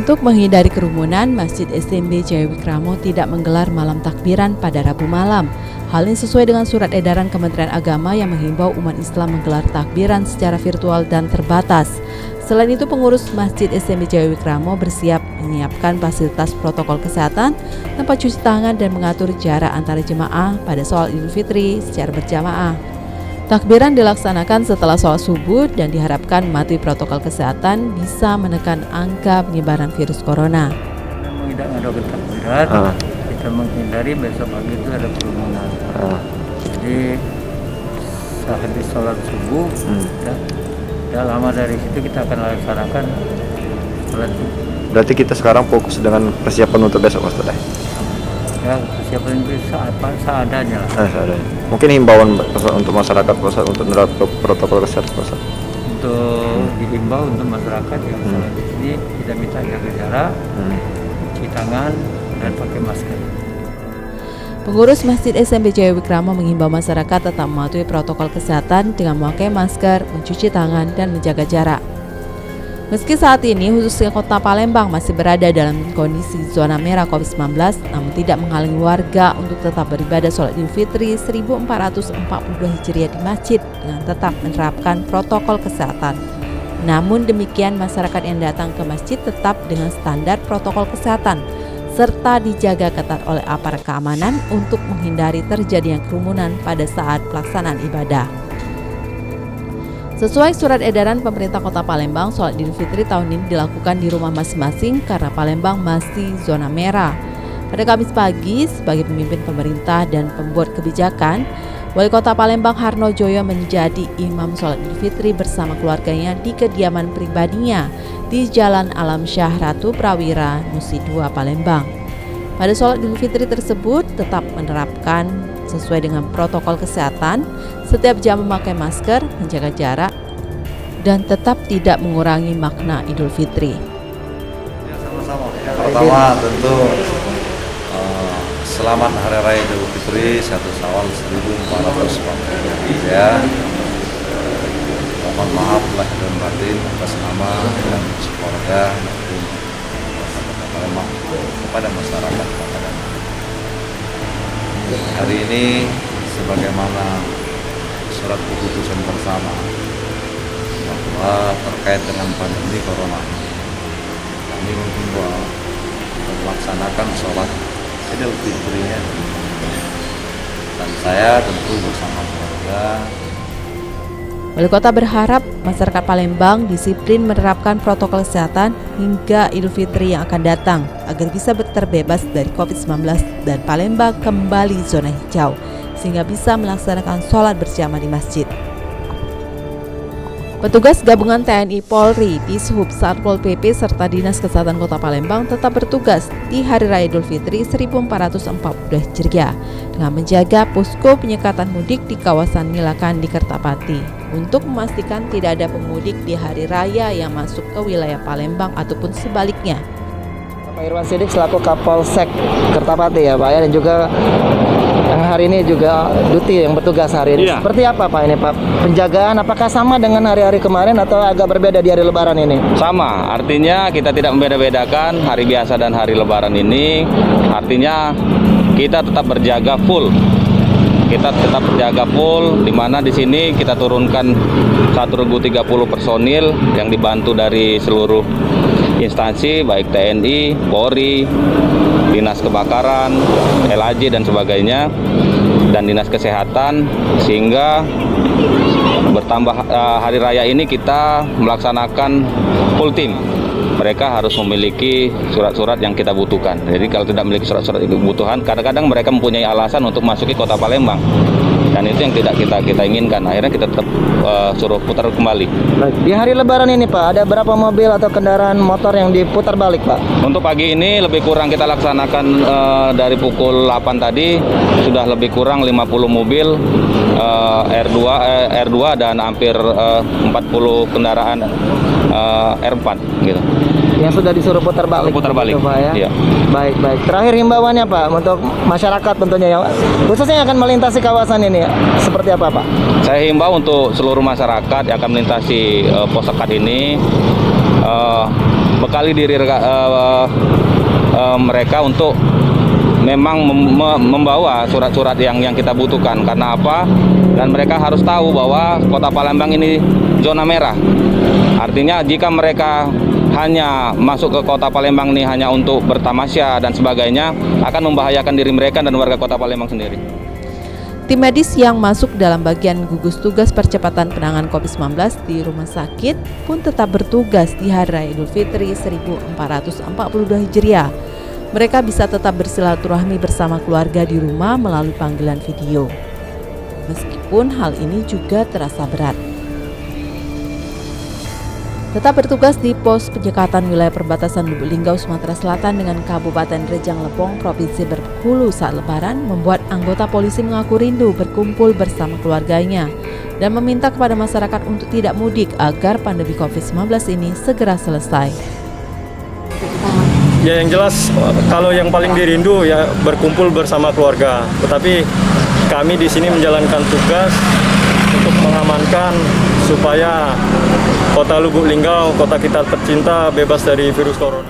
Untuk menghindari kerumunan, Masjid SMB Jaya Wikramo tidak menggelar malam takbiran pada Rabu malam. Hal ini sesuai dengan surat edaran Kementerian Agama yang menghimbau umat Islam menggelar takbiran secara virtual dan terbatas. Selain itu, pengurus Masjid SMB Jaya Wikramo bersiap menyiapkan fasilitas protokol kesehatan, tempat cuci tangan dan mengatur jarak antara jemaah pada sholat Idul Fitri secara berjamaah. Takbiran dilaksanakan setelah sholat subuh dan diharapkan mematuhi protokol kesehatan bisa menekan angka penyebaran virus corona. Tidak mengadakan takbiran, kita menghindari besok pagi itu ada kerumunan. Jadi sehabis sholat subuh, tidak lama dari situ kita akan laksanakan sholat subuh. Berarti kita sekarang fokus dengan persiapan untuk besok, Ustaz? Ya, persiapan bisa apa seadanya lah. Seadanya. Mungkin himbauan untuk masyarakat, Ustaz, untuk menerapkan protokol kesehatan, Ustaz. Untuk dihimbau untuk masyarakat yang sholat di sini kita minta jaga jarak, cuci tangan dan pakai masker. Pengurus Masjid SMB Jaya Wikramo menghimbau masyarakat tetap mematuhi protokol kesehatan dengan memakai masker, mencuci tangan, dan menjaga jarak. Meski saat ini khususnya Kota Palembang masih berada dalam kondisi zona merah COVID-19, namun tidak menghalangi warga untuk tetap beribadah sholat Idul Fitri 1442 Hijriah di masjid dengan tetap menerapkan protokol kesehatan. Namun demikian, masyarakat yang datang ke masjid tetap dengan standar protokol kesehatan serta dijaga ketat oleh aparat keamanan untuk menghindari terjadinya kerumunan pada saat pelaksanaan ibadah. Sesuai surat edaran pemerintah Kota Palembang, sholat Idul Fitri tahun ini dilakukan di rumah masing-masing karena Palembang masih zona merah. Pada Kamis pagi, sebagai pemimpin pemerintah dan pembuat kebijakan, Wali Kota Palembang Harno Joyo menjadi imam sholat Idul Fitri bersama keluarganya di kediaman pribadinya di Jalan Alam Syah Ratu Prawira, Nusi 2, Palembang. Pada sholat Idul Fitri tersebut tetap menerapkan sesuai dengan protokol kesehatan, setiap jam memakai masker, menjaga jarak, dan tetap tidak mengurangi makna Idul Fitri. Ya, sama-sama. Pertama tentu selamat Hari Raya Idul Fitri 1 Syawal 1443 ya. Mohon maaf lahir dan batin atas nama dan keluarga maupun Palembang kepada masyarakat Palembang. Hari ini sebagaimana surat keputusan bersama bahwa terkait dengan pandemi corona, kami menghimbau melaksanakan sholat Idul Fitrinya, dan saya tentu bersama keluarga. Wali Kota berharap masyarakat Palembang disiplin menerapkan protokol kesehatan hingga Idul Fitri yang akan datang agar bisa terbebas dari COVID-19 dan Palembang kembali zona hijau sehingga bisa melaksanakan sholat berjamaah di masjid. Petugas gabungan TNI Polri, Dishub, Satpol PP serta Dinas Kesehatan Kota Palembang tetap bertugas di Hari Raya Idul Fitri 1442 Hijriah dengan menjaga posko penyekatan mudik di kawasan Nilakan di Kertapati untuk memastikan tidak ada pemudik di hari raya yang masuk ke wilayah Palembang ataupun sebaliknya. Pak Irwan Sidik selaku Kapolsek Kertapati ya Pak ya, dan juga yang hari ini juga Duti yang bertugas hari ini. Iya. Seperti apa Pak ini Pak? Penjagaan apakah sama dengan hari-hari kemarin atau agak berbeda di hari Lebaran ini? Sama, artinya kita tidak membeda-bedakan hari biasa dan hari Lebaran ini. Artinya kita tetap berjaga full. Kita tetap berjaga full, di mana di sini kita turunkan 1.030 personil yang dibantu dari seluruh instansi baik TNI, Polri, Dinas Kebakaran, LAJ dan sebagainya, dan Dinas Kesehatan, sehingga bertambah hari raya ini kita melaksanakan full team. Mereka harus memiliki surat-surat yang kita butuhkan. Jadi kalau tidak memiliki surat-surat kebutuhan, kadang-kadang mereka mempunyai alasan untuk masuki Kota Palembang. Dan itu yang tidak kita inginkan. Akhirnya kita tetap suruh putar kembali. Di hari Lebaran ini Pak, ada berapa mobil atau kendaraan motor yang diputar balik Pak? Untuk pagi ini lebih kurang kita laksanakan dari pukul 8 tadi sudah lebih kurang 50 mobil R2 dan hampir 40 kendaraan R4 gitu. Yang sudah disuruh putar balik. Putar balik. Gitu, Pak, ya? Iya. Baik. Terakhir himbauannya Pak untuk masyarakat tentunya yang khususnya yang akan melintasi kawasan ini seperti apa Pak? Saya himbau untuk seluruh masyarakat yang akan melintasi pos sekat ini bekali diri mereka untuk memang membawa surat-surat yang kita butuhkan. Karena apa? Dan mereka harus tahu bahwa Kota Palembang ini zona merah. Artinya jika mereka hanya masuk ke Kota Palembang ini hanya untuk bertamasya dan sebagainya, akan membahayakan diri mereka dan warga Kota Palembang sendiri. Tim medis yang masuk dalam bagian gugus tugas percepatan penanganan COVID-19 di rumah sakit pun tetap bertugas di Hari Raya Idul Fitri 1442 Hijriah. Mereka bisa tetap bersilaturahmi bersama keluarga di rumah melalui panggilan video. Meskipun hal ini juga terasa berat. Tetap bertugas di pos penyekatan wilayah perbatasan Lubuk Linggau, Sumatera Selatan dengan Kabupaten Rejang Lebong, Provinsi Bengkulu saat Lebaran membuat anggota polisi mengaku rindu berkumpul bersama keluarganya dan meminta kepada masyarakat untuk tidak mudik agar pandemi COVID-19 ini segera selesai. Ya, yang jelas kalau yang paling dirindu ya berkumpul bersama keluarga. Tetapi kami di sini menjalankan tugas untuk mengamankan supaya Kota Lubuk Linggau, kota kita tercinta, bebas dari virus corona.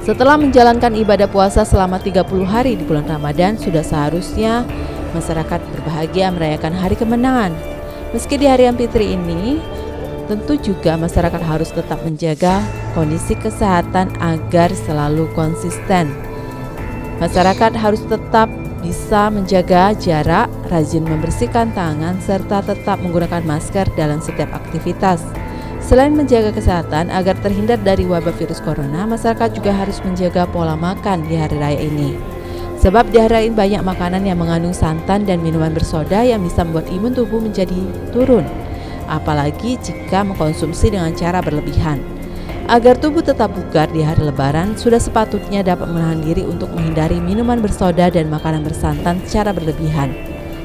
Setelah menjalankan ibadah puasa selama 30 hari di bulan Ramadan, sudah seharusnya masyarakat berbahagia merayakan hari kemenangan. Meski di hari Fitri ini, tentu juga masyarakat harus tetap menjaga kondisi kesehatan agar selalu konsisten. Masyarakat harus tetap bisa menjaga jarak, rajin membersihkan tangan, serta tetap menggunakan masker dalam setiap aktivitas. Selain menjaga kesehatan agar terhindar dari wabah virus corona, masyarakat juga harus menjaga pola makan di hari raya ini. Sebab di hari raya ini banyak makanan yang mengandung santan dan minuman bersoda yang bisa membuat imun tubuh menjadi turun. Apalagi jika mengkonsumsi dengan cara berlebihan. Agar tubuh tetap bugar di hari Lebaran, sudah sepatutnya dapat menahan diri untuk menghindari minuman bersoda dan makanan bersantan secara berlebihan.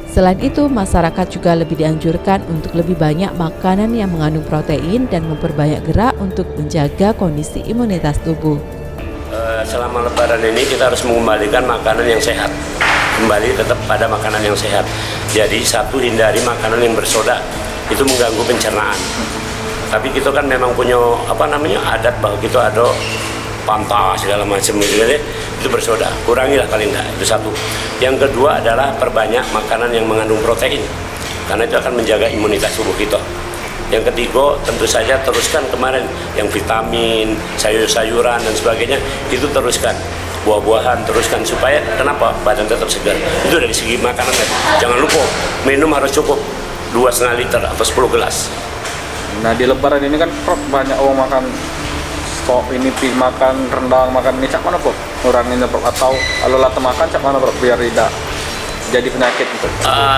Selain itu, masyarakat juga lebih dianjurkan untuk lebih banyak makanan yang mengandung protein dan memperbanyak gerak untuk menjaga kondisi imunitas tubuh. Selama Lebaran ini kita harus mengembalikan makanan yang sehat, kembali tetap pada makanan yang sehat. Jadi satu, hindari makanan yang bersoda, itu mengganggu pencernaan. Tapi kita kan memang punya adat bahwa kita ada pantas segala macam itu bersoda, kurangilah paling enggak, itu satu. Yang kedua adalah perbanyak makanan yang mengandung protein, karena itu akan menjaga imunitas tubuh kita. Yang ketiga, tentu saja teruskan kemarin yang vitamin, sayur-sayuran dan sebagainya, itu teruskan. Buah-buahan teruskan supaya kenapa? Badan tetap segar. Itu dari segi makanan. Jangan lupa minum harus cukup 2,5 liter atau 10 gelas. Nah, di Lebaran ini kan banyak orang makan stok ini, makan rendang, makan ini, cak mana kok? Ngurangin atau kalau lata makan cak mana bro, biar tidak jadi penyakit gitu?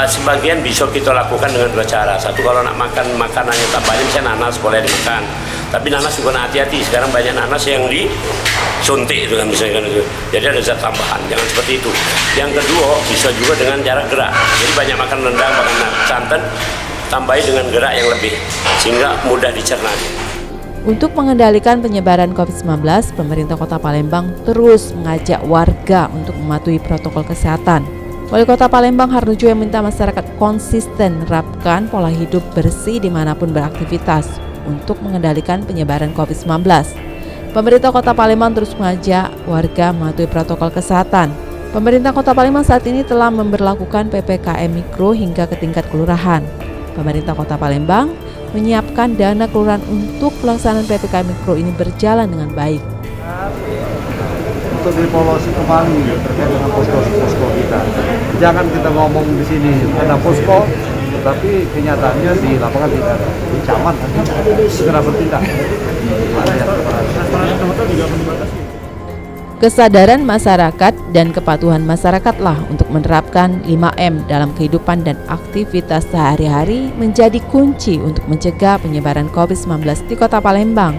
Sebagian bisa kita lakukan dengan dua cara. Satu, kalau nak makan makanan yang tak banyak, misalnya nanas boleh dimakan. Tapi nanas juga hati-hati, sekarang banyak nanas yang disuntik itu kan misalnya itu. Jadi ada zat tambahan, jangan seperti itu. Yang kedua, bisa juga dengan cara gerak. Jadi banyak makan rendang, makan santan, tambahi dengan gerak yang lebih, sehingga mudah dicerna. Untuk mengendalikan penyebaran COVID-19, pemerintah Kota Palembang terus mengajak warga untuk mematuhi protokol kesehatan. Wali Kota Palembang Harnujo yang minta masyarakat konsisten menerapkan pola hidup bersih dimanapun beraktivitas untuk mengendalikan penyebaran COVID-19. Pemerintah Kota Palembang terus mengajak warga mematuhi protokol kesehatan. Pemerintah Kota Palembang saat ini telah memberlakukan PPKM Mikro hingga ke tingkat kelurahan. Pemerintah Kota Palembang menyiapkan dana kelurahan untuk pelaksanaan PPKM Mikro ini berjalan dengan baik. Untuk dievaluasi kembali terkait dengan posko-posko kita. Jangan kita ngomong di sini ada posko, tapi kenyataannya di lapangan tidak ada. Di camat segera bertindak. Kesadaran masyarakat dan kepatuhan masyarakatlah untuk menerapkan 5M dalam kehidupan dan aktivitas sehari-hari menjadi kunci untuk mencegah penyebaran COVID-19 di Kota Palembang,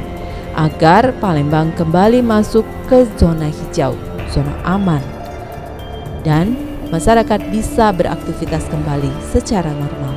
agar Palembang kembali masuk ke zona hijau, zona aman, dan masyarakat bisa beraktivitas kembali secara normal.